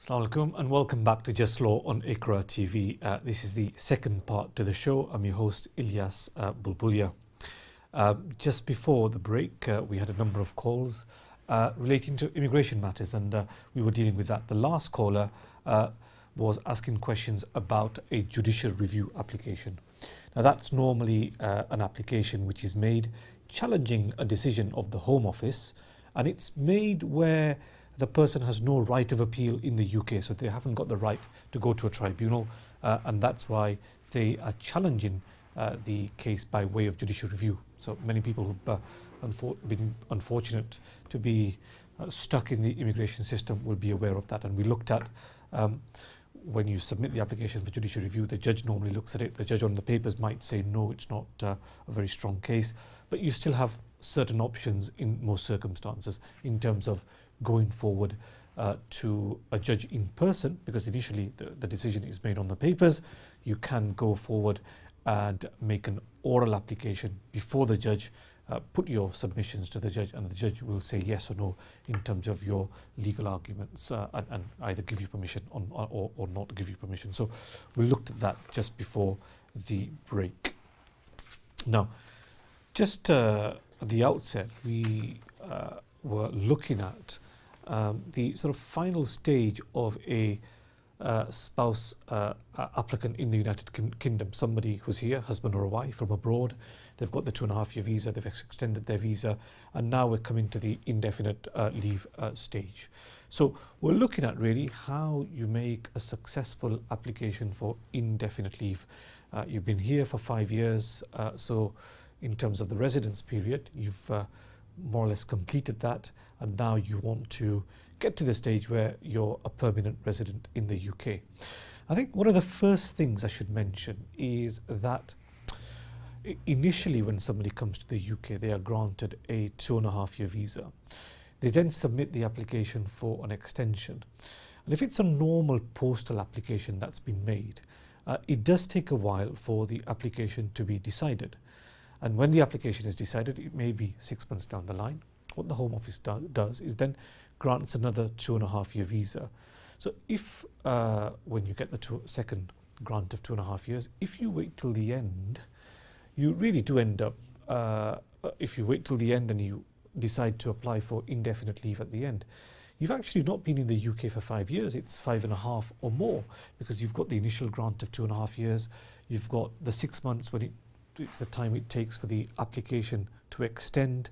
Assalamu alaikum and welcome back to Just Law on IQRA TV. This is the second part to the show. I'm your host Ilyas Bulbulia. Just before the break we had a number of calls relating to immigration matters and we were dealing with that. The last caller was asking questions about a judicial review application. Now that's normally an application which is made challenging a decision of the Home Office, and it's made where the person has no right of appeal in the UK, so they haven't got the right to go to a tribunal, and that's why they are challenging the case by way of judicial review. So many people who've been unfortunate to be stuck in the immigration system will be aware of that. And we looked at when you submit the application for judicial review, the judge normally looks at it. The judge on the papers might say no, it's not a very strong case, but you still have certain options in most circumstances in terms of going forward to a judge in person, because initially the decision is made on the papers. You can go forward and make an oral application before the judge, put your submissions to the judge, and the judge will say yes or no in terms of your legal arguments and either give you permission or not give you permission. So we looked at that just before the break. Now, just at the outset, we were looking at the sort of final stage of a spouse applicant in the United Kingdom. Somebody who's here, husband or a wife from abroad, they've got the 2.5-year visa, they've extended their visa, and now we're coming to the indefinite leave stage. So we're looking at really how you make a successful application for indefinite leave. You've been here for 5 years, so in terms of the residence period, you've more or less completed that, and now you want to get to the stage where you're a permanent resident in the UK. I think one of the first things I should mention is that initially when somebody comes to the UK, they are granted a 2.5-year visa. They then submit the application for an extension, and if it's a normal postal application that's been made, it does take a while for the application to be decided. And when the application is decided, it may be 6 months down the line. What the Home Office does is then grants another 2.5-year visa. So if when you get the second grant of 2.5 years, if you wait till the end, you really do end up, if you wait till the end and you decide to apply for indefinite leave at the end, you've actually not been in the UK for 5 years, it's 5.5 or more, because you've got the initial grant of 2.5 years, you've got the 6 months when it's the time it takes for the application to extend.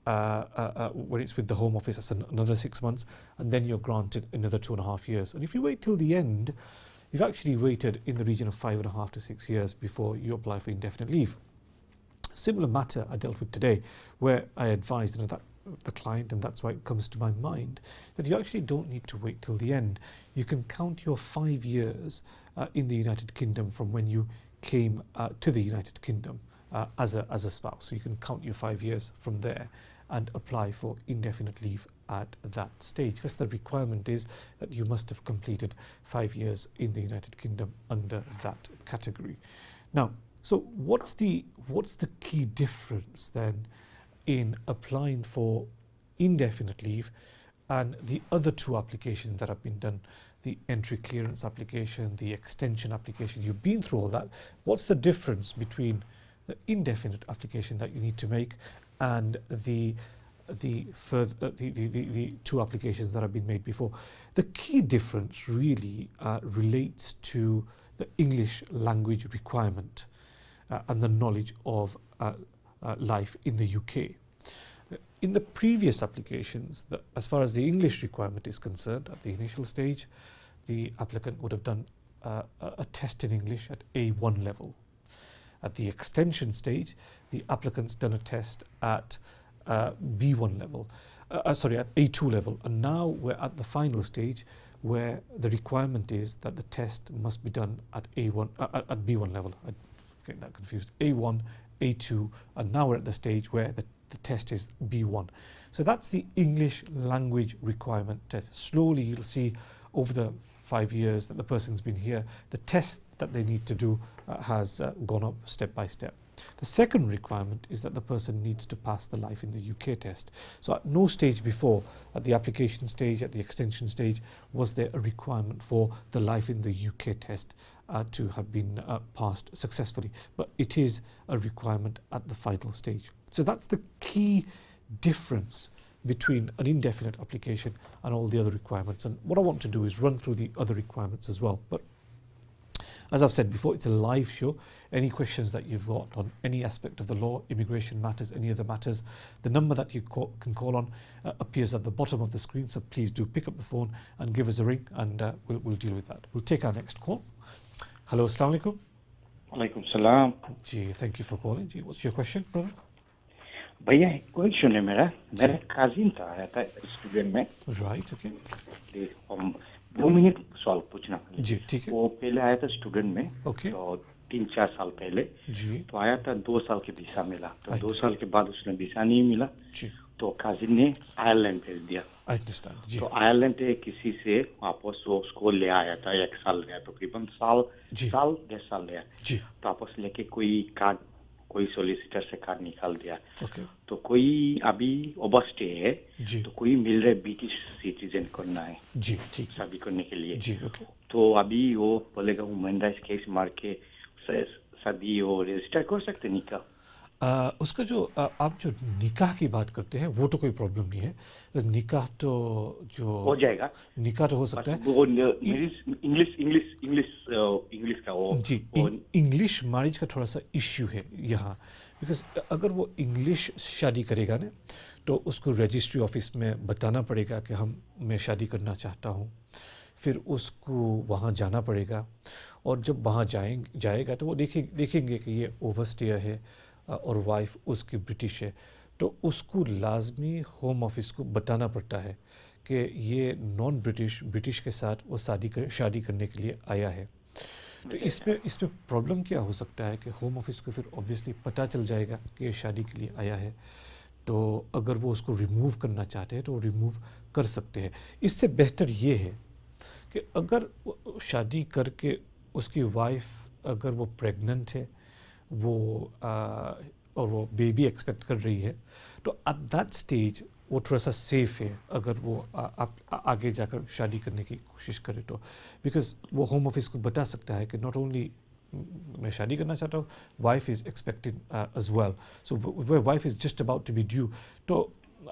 When it's with the Home Office, that's another 6 months, and then you're granted another 2.5 years. And if you wait till the end, you've actually waited in the region of 5.5 to 6 years before you apply for indefinite leave. Similar matter I dealt with today, where I advised the client, and that's why it comes to my mind, that you actually don't need to wait till the end. You can count your 5 years in the United Kingdom from when you came to the United Kingdom as a spouse. So you can count your 5 years from there and apply for indefinite leave at that stage, because the requirement is that you must have completed 5 years in the United Kingdom under that category. Now, so what's the key difference then in applying for indefinite leave and the other two applications that have been done, the entry clearance application, the extension application? You've been through all that. What's the difference between the indefinite application that you need to make and the two applications that have been made before? The key difference really relates to the English language requirement and the knowledge of life in the UK. In the previous applications, as far as the English requirement is concerned, at the initial stage, the applicant would have done a test in English at A1 level. At the extension stage, the applicant's done a test at B1 level, at A2 level, and now we're at the final stage where the requirement is that the test must be done at at B1 level. I get that confused. A1, A2, and now we're at the stage where the test is B1. So that's the English language requirement test. Slowly you'll see over the 5 years that the person's been here, the test that they need to do has gone up step by step. The second requirement is that the person needs to pass the Life in the UK test. So at no stage before, at the application stage, at the extension stage, was there a requirement for the Life in the UK test to have been passed successfully. But it is a requirement at the final stage. So that's the key difference between an indefinite application and all the other requirements. And what I want to do is run through the other requirements as well. But as I've said before, it's a live show. Any questions that you've got on any aspect of the law, immigration matters, any other matters, the number that you can call on appears at the bottom of the screen. So please do pick up the phone and give us a ring, and we'll deal with that. We'll take our next call. Hello, Assalamu alaikum. Walaikum salam. Ji, thank you for calling. Ji, what's your question, brother? भैया एक question है मेरा cousin था आया था student में right okay हम 2 minute सवाल पूछना जी ठीक है वो पहले आया था स्टूडेंट में ओके तो 3-4 साल पहले जी तो आया था 2 साल के वीसा मिला तो 2 साल के बाद उसने वीसा नहीं मिला जी तो काजिन ने आयरलैंड भेज दिया आई अंडरस्टैंड जी तो आयरलैंड से किसी से वापस वो उसको ले आया था 1 साल गया तकरीबन साल 1.5 साल गया जी तो वापस लेके कोई कार्ड कोई सोलिसिटर से कार्ड निकाल दिया ओके तो कोई अभी ओवरस्टे है जी तो कोई मिल रहा है ब्रिटिश सिटीजन करना है जी ठीक शादी करने के लिए जी ओके तो अभी वो बोलेगा ह्यूमन राइट्स केस मार के शादी वो रजिस्टर कर सकते निकाह उसका जो आप जो निकाह की बात करते हैं वो तो कोई प्रॉब्लम नहीं है निकाह तो जो हो जाएगा निकाह तो हो सकता है वो इंग्लिश का वो जी इंग्लिश मैरिज का थोड़ा सा इश्यू है यहाँ बिकॉज अगर वो इंग्लिश शादी करेगा ना तो उसको रजिस्ट्री ऑफिस में बताना पड़ेगा कि मैं शादी करना चाहता हूँ फिर उसको वहाँ जाना पड़ेगा और जब वहाँ जाएगा तो वो देखेंगे कि ये ओवरस्टेयर है और वाइफ उसकी ब्रिटिश है तो उसको लाजमी होम ऑफिस को बताना पड़ता है कि ये नॉन ब्रिटिश के साथ वो शादी करने के लिए आया है तो इसमें प्रॉब्लम क्या हो सकता है कि होम ऑफिस को फिर ऑब्वियसली पता चल जाएगा कि ये शादी के लिए आया है तो अगर वो उसको रिमूव करना चाहते हैं तो वो रिमूव कर सकते हैं इससे बेहतर ये है कि अगर शादी करके उसकी वाइफ अगर वो प्रेग्नेंट है वो और वो बेबी एक्सपेक्ट कर रही है तो एट दैट स्टेज वो थोड़ा सा सेफ है अगर वो आप आगे जाकर शादी करने की कोशिश करे तो बिकॉज वो होम ऑफिस को बता सकता है कि नॉट ओनली मैं शादी करना चाहता हूँ wife is expected as well so wife is just about to be due तो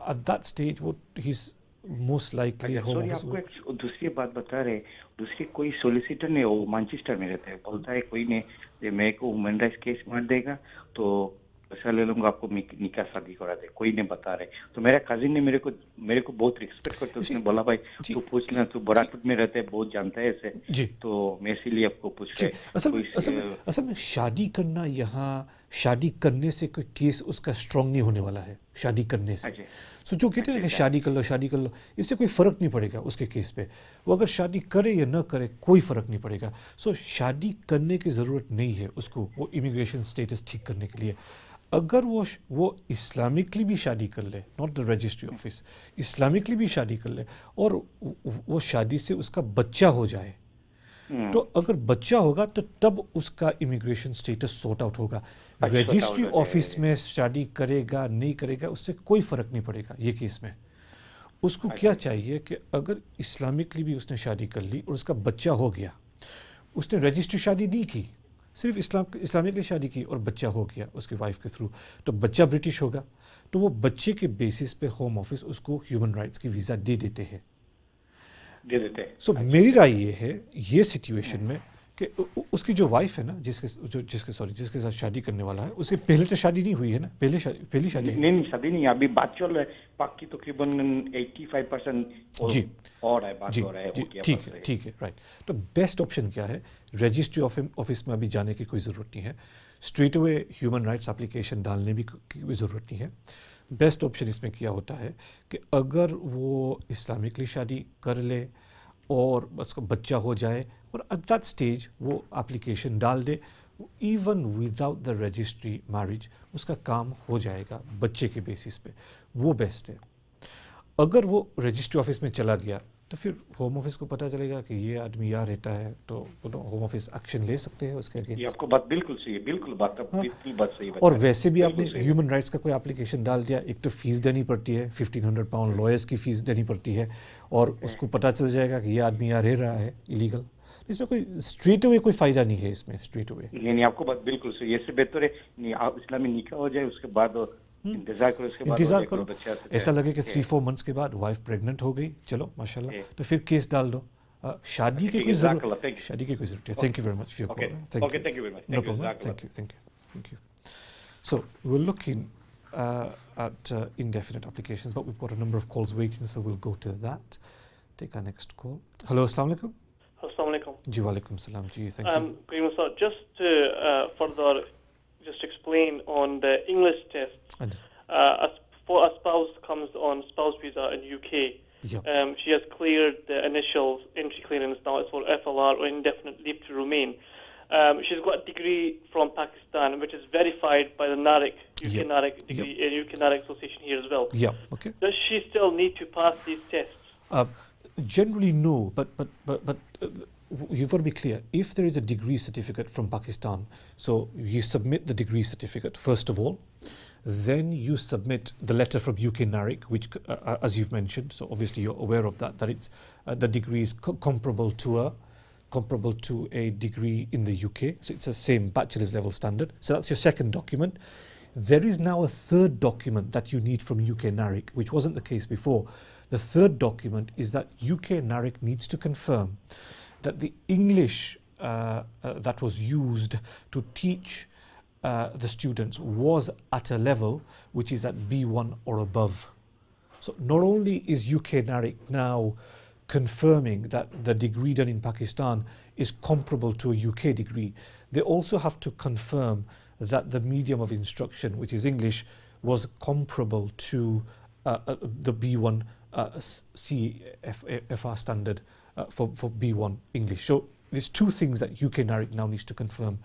एट दैट स्टेज वो he is most likely home office आपको एक दूसरी बात बता रहे दूसरी कोई सोलिसिटर ने वो मैनचेस्टर में रहता है बोलता है कोई ने मेरे को ह्यूमन राइट्स केस मार देगा तो पैसा ले लूंगा आपको निकाह शादी करा दे कोई नहीं बता रहे तो मेरा कजिन ने मेरे को बहुत रिस्पेक्ट करते उसने बोला भाई तू पूछ लेना तू बराकपुर में रहता है बहुत जानता है ऐसे तो मैं इसीलिए आपको पूछ रहे असल में शादी करना यहाँ शादी करने से कोई केस उसका स्ट्रांग नहीं होने वाला है शादी करने से सो जो कहते हैं कि शादी कर लो इससे कोई फ़र्क नहीं पड़ेगा उसके केस पे वो अगर शादी करे या न करे कोई फ़र्क नहीं पड़ेगा सो शादी करने की ज़रूरत नहीं है उसको वो इमिग्रेशन स्टेटस ठीक करने के लिए अगर वो इस्लामिकली भी शादी कर ले not the registry office Islamically भी शादी कर ले और वो शादी से उसका बच्चा हो जाए तो अगर बच्चा होगा तो तब उसका इमिग्रेशन स्टेटस सॉर्ट आउट होगा रजिस्ट्री ऑफिस में शादी करेगा नहीं करेगा उससे कोई फ़र्क नहीं पड़ेगा ये केस में उसको क्या चाहिए कि अगर इस्लामिकली भी उसने शादी कर ली और उसका बच्चा हो गया उसने रजिस्ट्री शादी नहीं की सिर्फ इस्लामिकली शादी की और बच्चा हो गया उसकी वाइफ के थ्रू तो बच्चा ब्रिटिश होगा तो वो बच्चे के बेसिस पे होम ऑफिस उसको ह्यूमन राइट्स की वीज़ा दे देते हैं सो मेरी राय ये है ये सिचुएशन में कि उसकी जो वाइफ है ना जिसके साथ शादी करने वाला है उसकी पहले तो शादी नहीं हुई है ना पहली शादी नहीं शादी नहीं अभी बात चल रहा है बाकी तकरीबन 85% जी और है बात हो रहा है ठीक है राइट तो बेस्ट ऑप्शन क्या है रजिस्ट्री ऑफिस में अभी जाने की कोई ज़रूरत नहीं है straight away human rights application डालने की भी ज़रूरत नहीं है बेस्ट ऑप्शन इसमें क्या होता है कि अगर वो इस्लामिकली शादी कर ले और उसका बच्चा हो जाए और एट दैट स्टेज वो एप्लीकेशन डाल they even without the registry marriage उसका काम हो जाएगा बच्चे के बेसिस पे वो बेस्ट है अगर वो रजिस्ट्री ऑफिस में चला गया तो फिर होम ऑफिस को पता चलेगा कि ये आदमी यहाँ रहता है, तो होम ऑफिस एक्शन ले सकते हैं उसके अगेंस्ट। ये आपको बात बिल्कुल सही है, बिल्कुल बात सही। और वैसे भी आपने ह्यूमन राइट्स का कोई एप्लीकेशन डाल दिया, एक तो फीस देनी पड़ती है, 1500 पाउंड लॉयर्स की फीस देनी पड़ती है, और उसको पता चल जाएगा कि ये आदमी यहाँ रह रहा है इलीगल। इसमें कोई स्ट्रेट अवे कोई फायदा नहीं है इसमें, स्ट्रेट अवे नहीं, आपको बात बिल्कुल सही है। इससे बेहतर है इस्लामी निकाह हो जाए, उसके बाद इंतजार करो, उसके बाद इंतजार करो। ऐसा लगे कि 3-4 मंथ्स के बाद वाइफ प्रेग्नेंट हो गई, चलो माशाल्लाह, तो फिर केस डाल दो। शादी की कोई जरूरत है। Thank you very much for your call. Thank you very much. No problem. Thank you. So we're looking at indefinite applications, but we've got a number of calls waiting, so we'll go to that. Take our next call. Hello, assalamu alaikum. Assalamu alaikum. Ji walaikum salam. Ji, thank you. Just to further just explain on the English test. For a spouse comes on spouse visa in UK, she has cleared the initial entry clearance. Now it's for FLR, or indefinite leave to remain. She's got a degree from Pakistan, which is verified by the NARIC, UK NARIC degree, UK NARIC Association here as well. Okay. Does she still need to pass these tests? Generally, no, but you've got to be clear. If there is a degree certificate from Pakistan, so you submit the degree certificate first of all, then you submit the letter from UK NARIC, which, as you've mentioned, so obviously you're aware of that it's the degree is comparable to a degree in the UK, so it's the same bachelor's level standard. So that's your second document. There is now a third document that you need from UK NARIC, which wasn't the case before. The third document is that UK NARIC needs to confirm that the English that was used to teach the students was at a level which is at B1 or above. So not only is UK NARIC now confirming that the degree done in Pakistan is comparable to a UK degree, they also have to confirm that the medium of instruction, which is English, was comparable to the B1 CFR standard for B1 English. So there's two things that UK NARIC now needs to confirm: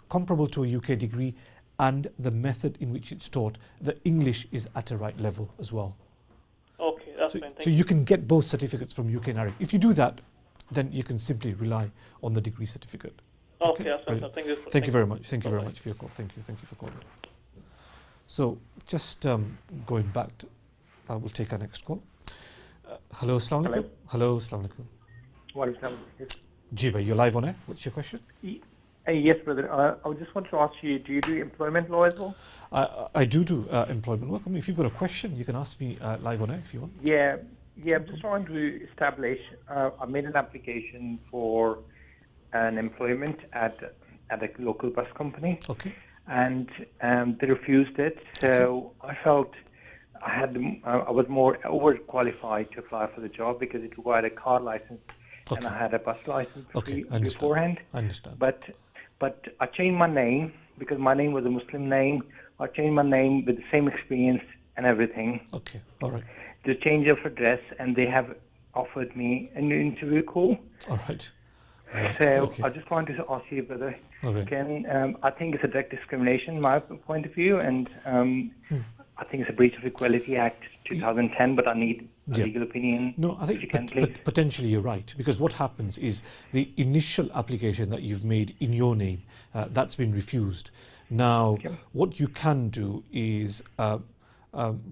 comparable to a UK degree, and the method in which it's taught, the English is at a right level as well. Okay, that's fine. So you can get both certificates from UK NARIC. If you do that, then you can simply rely on the degree certificate. Okay, that's fine. Thank you very much. Thank you very much for your call. Thank you for calling. So just going back to, we'll take our next call. Hello, assalamu alaikum. Hello, assalamu alaikum. Welcome. Ji bhai, you're live on air. What's your question? Yes, brother. I just want to ask you, do you do employment law as well? I do employment work. I mean, if you've got a question, you can ask me live on air if you want. Yeah. I'm just trying to establish. I made an application for an employment at a local bus company. Okay. And they refused it. So I felt I was more overqualified to apply for the job because it required a car license, and I had a bus license beforehand. I understand. But I changed my name because my name was a Muslim name. I changed my name with the same experience and everything. Okay, all right. The change of address, and they have offered me an interview call. All right. So I just wanted to ask you, brother, I think it's a direct discrimination, my point of view, and I think it's a breach of Equality Act 2010, but I need a legal opinion. No, I think potentially you're right, because what happens is the initial application that you've made in your name, that's been refused. Now, what you can do is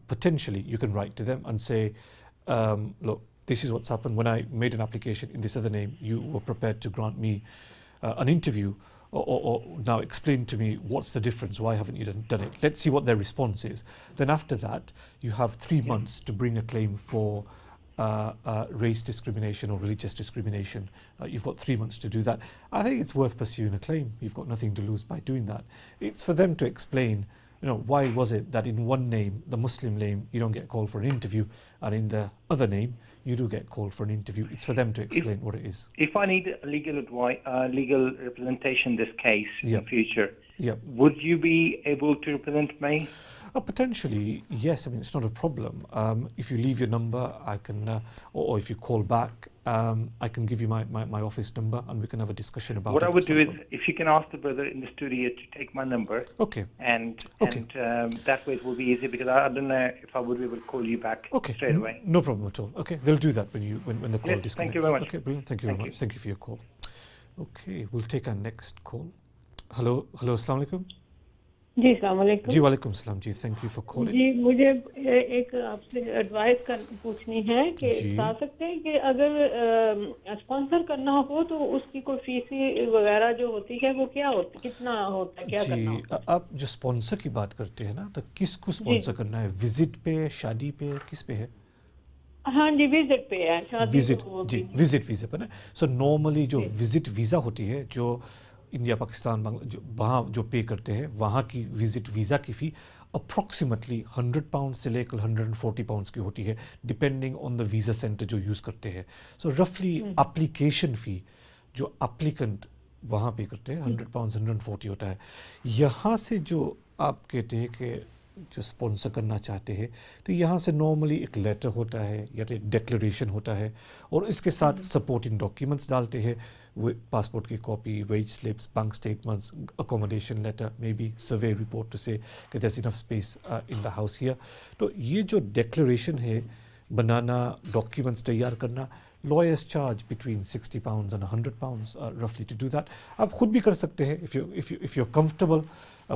potentially you can write to them and say, look, this is what's happened. When I made an application in this other name, you were prepared to grant me an interview, or now explain to me what's the difference, why haven't you done it? Let's see what their response is. Then after that, you have 3 months to bring a claim for race discrimination or religious discrimination. You've got 3 months to do that. I think it's worth pursuing a claim. You've got nothing to lose by doing that. It's for them to explain, why was it that in one name, the Muslim name, you don't get called for an interview, and in the other name, you do get called for an interview. It's for them to explain what it is. If I need legal advice, legal representation in this case in the future, would you be able to represent me? Potentially, yes. I mean, it's not a problem. If you leave your number, I can, or if you call back, I can give you my office number and we can have a discussion about it. What I would do is, if you can ask the brother in the studio to take my number. Okay. And that way it will be easy, because I don't know if I would be able to call you back straight away. No problem at all. Okay, they'll do that when the call disconnects. Thank you very much. Okay, brilliant. Thank you very much. Thank you for your call. Okay, we'll take our next call. Hello, assalamu alaikum. जी अस्सलाम वालेकुम। जी वालेकुम सलाम जी, thank you for calling. जी मुझे एक आपसे advice पूछनी है कि बता सकते हैं कि अगर स्पॉन्सर करना हो तो उसकी कोई फीस वगैरह जो होती है वो क्या होती, कितना होता है, क्या करना होता है? आप जो स्पॉन्सर की बात करते हैं ना, तो किसको स्पॉन्सर करना है? विजिट पे, शादी पे, किस पे है? हाँ जी, विजिट पे है, शादी विजिट जी, विजिट वीजा पे ना। सो नॉर्मली जो विजिट वीजा होती है, जो इंडिया पाकिस्तान वहाँ जो पे करते हैं, वहाँ की विजिट वीज़ा की फ़ी अप्रॉक्सीमेटली £100 से लेकर £140 की होती है, depending on the visa centre जो यूज़ करते हैं। सो रफली एप्लीकेशन फ़ी जो एप्लीकेंट वहाँ पे करते हैं £100 140 होता है। यहाँ से जो आप कहते हैं कि जो स्पॉन्सर करना चाहते हैं, तो यहाँ से नॉर्मली एक लेटर होता है या तो एक डिक्लेरेशन होता है, और इसके साथ सपोर्टिंग डॉक्यूमेंट्स डालते हैं, पासपोर्ट की copy, wage slips, bank statements, accommodation letter, maybe survey report to say कि there is enough space in the house here. तो ये जो डिक्लेरेशन है बनाना, डॉक्यूमेंट्स तैयार करना, lawyers charge between £60 and £100 roughly to do that. आप खुद भी कर सकते हैं if you're comfortable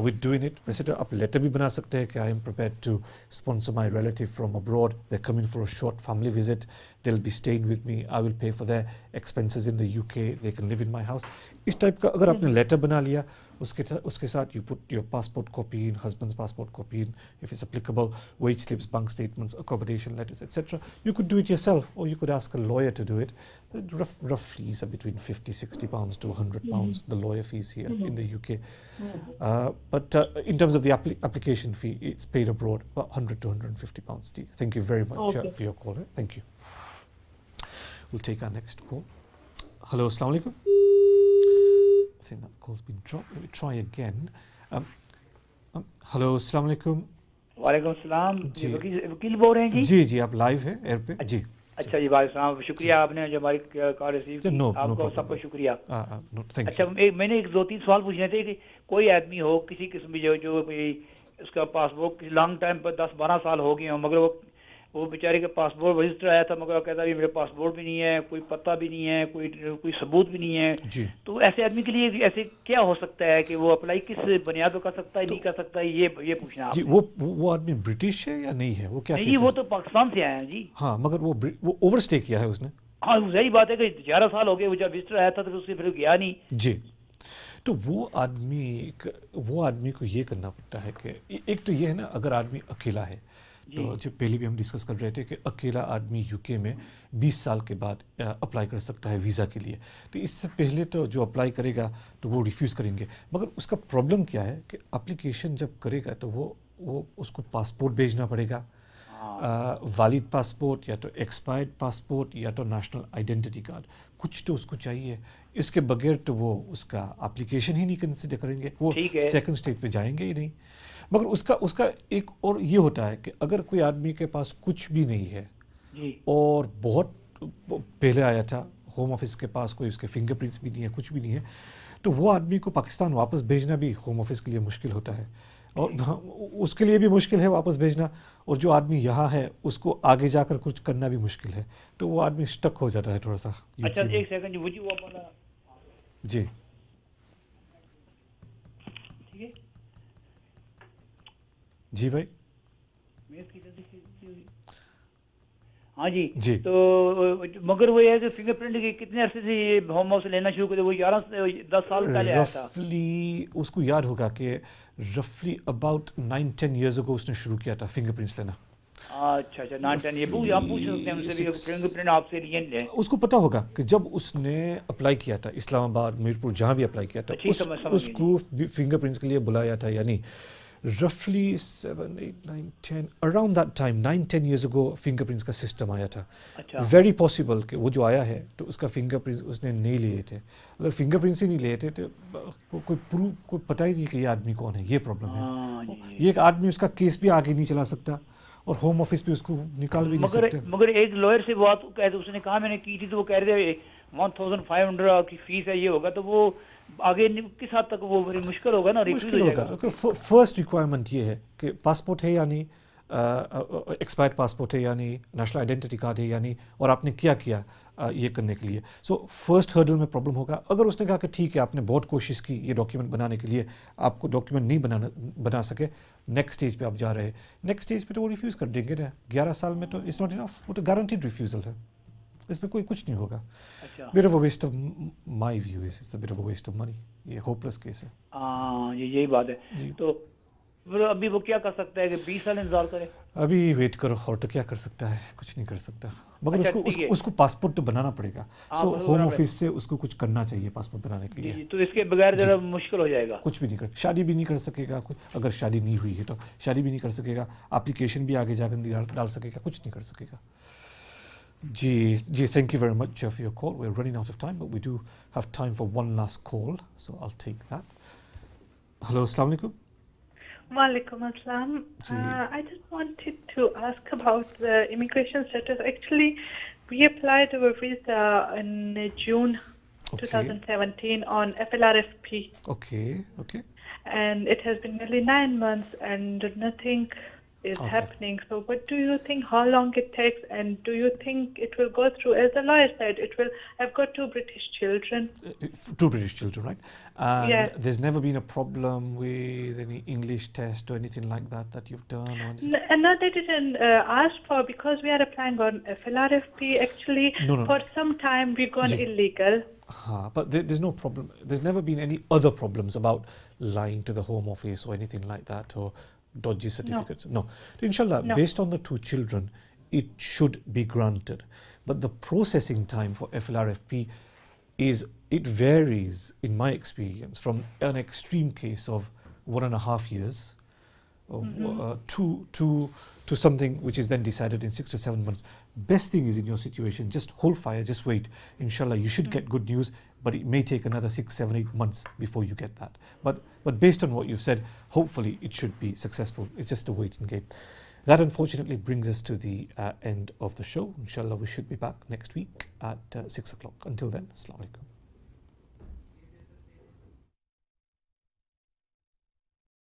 with doing it. वैसे तो आप लेटर भी बना सकते हैं कि I am prepared to sponsor my relative from abroad. They're coming for a short family visit. They'll be staying with me. I will pay for their expenses in the UK. They can live in my house. इस type का अगर आपने letter बना लिया, उसके साथ you put your passport copy in, husband's passport copy in, if it's applicable, wage slips, bank statements, accommodation letters, etc. You could do it yourself, or you could ask a lawyer to do it. The rough fees are between £50-60 to £100, the lawyer fees here in the UK. But in terms of the application fee, it's paid abroad, about £100 to £150. Thank you very much for your call. Thank you. We'll take our next call. Hello, assalamu alaikum. I think that call's been dropped. Let me try again. Hello, assalamu alaikum. वालेकुम सलाम जी, वकील बोल रहे हैं जी? जी जी, आप live हैं air पे जी। अच्छा जी, वालेकुम सलाम, शुक्रिया आपने जो हमारी कॉल रिसीव की, आपको सबको शुक्रिया। अच्छा, मैंने एक 2-3 सवाल पूछने थे कि कोई आदमी हो किसी किस्म की जो उसका पासपोर्ट लॉन्ग टाइम पर 10-12 साल हो गए हो, मगर वो बेचारे का पासपोर्ट रजिस्टर आया था, मगर कहता है मेरा पासपोर्ट भी नहीं है, कोई पता भी नहीं है, कोई सबूत भी नहीं है जी। तो ऐसे आदमी के लिए ऐसे क्या हो सकता है कि वो अप्लाई किस बुनियाद पर कर सकता है, नहीं कर सकता है, ये पूछना जी। वो आदमी ब्रिटिश है या नहीं है? वो क्या नहीं, वो तो पाकिस्तान से आया है जी। हाँ, मगर वो ओवरस्टे किया है उसने। हाँ, सही बात है कि 11 साल हो गए, वो जब रजिस्टर आया था तो उससे फिर गया नहीं जी। तो वो आदमी को ये करना पड़ता है कि एक तो ये है ना, अगर आदमी अकेला है, तो जो पहले भी हम डिस्कस कर रहे थे कि अकेला आदमी यूके में 20 साल के बाद अप्लाई कर सकता है वीज़ा के लिए। तो इससे पहले तो जो अप्लाई करेगा तो वो रिफ्यूज़ करेंगे, मगर उसका प्रॉब्लम क्या है कि एप्लीकेशन जब करेगा तो वो उसको पासपोर्ट भेजना पड़ेगा, वालिद पासपोर्ट या तो एक्सपायर्ड पासपोर्ट या तो नेशनल आइडेंटिटी कार्ड, कुछ तो उसको चाहिए। इसके बगैर तो वो उसका एप्लीकेशन ही नहीं कंसिडर करेंगे, वो सेकंड स्टेज पे जाएंगे ही नहीं। मगर उसका एक और ये होता है कि अगर कोई आदमी के पास कुछ भी नहीं है जी, और बहुत पहले आया था, होम ऑफिस के पास कोई उसके फिंगरप्रिंट्स भी नहीं है, कुछ भी नहीं है, तो वो आदमी को पाकिस्तान वापस भेजना भी होम ऑफिस के लिए मुश्किल होता है, और उसके लिए भी मुश्किल है वापस भेजना, और जो आदमी यहाँ है उसको आगे जाकर कुछ करना भी मुश्किल है, तो वो आदमी स्टक हो जाता है थोड़ा सा। अच्छा, एक सेकंड जी, जी भाई। हाँ जी, तो मगर वो है कि फिंगरप्रिंट की कितने अरसे से होम हाउस लेना शुरू करे? वो 10 साल पहले आया था। रफली उसको याद होगा कि रफली अबाउट 9-10 years ago उसने शुरू किया था फिंगरप्रिंट्स लेना। अच्छा, 9-10 ये आप पूछ सकते हैं उनसे भी, फिंगरप्रिंट आपसे लिए ले। उसको पता होगा कि जब उसने अप्लाई किया था, इस्लामाबाद, मीरपुर, जहाँ भी अप्लाई किया था, उसको फिंगरप्रिंट्स के लिए बुलाया था या नहीं। roughly 7, 8, 9, 10 around that time 9-10 years ago fingerprints का सिस्टम आया था। very possible कि वो जो आया है तो उसका फिंगरप्रिंट्स उसने नहीं लिए थे। अगर फिंगरप्रिंट्स ही नहीं लिए थे तो कोई पता ही नहीं कि ये आदमी कौन है, ये प्रॉब्लम है। ये एक आदमी उसका केस भी आगे नहीं चला सकता, और होम ऑफिस भी उसको निकाल भी नहीं सकते। मगर एक लॉयर से बात कहते उसने कहा मैंने की थी तो वो कह रहे थे 1500 की फीस है, ये होगा तो वो आगे किस हद तक वो बड़ी मुश्किल होगा ना, मुश्किल होगा। फर्स्ट रिक्वायरमेंट ये है कि पासपोर्ट है यानी एक्सपायर्ड पासपोर्ट है यानी नेशनल आइडेंटिटी कार्ड है यानी, और आपने क्या किया ये करने के लिए। सो फर्स्ट हर्डल में प्रॉब्लम होगा। अगर उसने कहा कि ठीक है आपने बहुत कोशिश की ये डॉक्यूमेंट बनाने के लिए, आपको डॉक्यूमेंट नहीं बना सके, नेक्स्ट स्टेज पे आप जा रहे हैं, नेक्स्ट स्टेज पे तो वो रिफ्यूज़ कर देंगे ना। 11 साल में तो इट्स नॉट इनफ, वो तो गारंटीड रिफ्यूज़ल है, इसमें कोई कुछ नहीं होगा। Bit of a waste of my view is, it's a bit of a waste of money. ये होपलेस केस है। यही बात है। तो अभी वो क्या कर सकता है कि 20 साल इंतजार करे? अभी वेट करो, और तो क्या कर सकता है, कुछ नहीं कर सकता। मगर उसको पासपोर्ट तो बनाना पड़ेगा। सो होम ऑफिस से उसको कुछ करना चाहिए पासपोर्ट बनाने के लिए। तो इसके बगैर जरा मुश्किल हो जाएगा। कुछ भी नहीं कर, शादी भी नहीं कर सकेगा, अगर शादी नहीं हुई है तो शादी भी नहीं कर सकेगा, एप्लीकेशन भी आगे जाकर नहीं डाल सकेगा, कुछ नहीं कर सकेगा। जी, thank you very much for your call. We're running out of time, but we do have time for one last call, so I'll take that. Hello, assalamu alaikum. Walaikum assalam. I just wanted to ask about the immigration status. Actually, we applied our visa in June 2017 on FLRFP. Okay. And it has been nearly 9 months and nothing is happening. So what do you think, how long it takes, and do you think it will go through? As the lawyer said, it will. I've got 2 British children. 2 British children, right? And yes. There's never been a problem with any English test or anything like that you've done? Or anything? No, they didn't ask for, because we are applying on FLRFP. Actually, no. For some time we've gone illegal. But there's no problem. There's never been any other problems about lying to the Home Office or anything like that, or dodgy certificates? No. Inshallah, based on the 2 children, it should be granted. But the processing time for FLRFP it varies, in my experience, from an extreme case of 1.5 years to something which is then decided in 6 to 7 months. Best thing is, in your situation, just hold fire, just wait. Inshallah, you should get good news, but it may take another 6, 7, 8 months before you get that. But based on what you've said, hopefully it should be successful. It's just a waiting game. That unfortunately brings us to the end of the show. Inshallah, we should be back next week at 6 o'clock. Until then, Assalamu alaikum.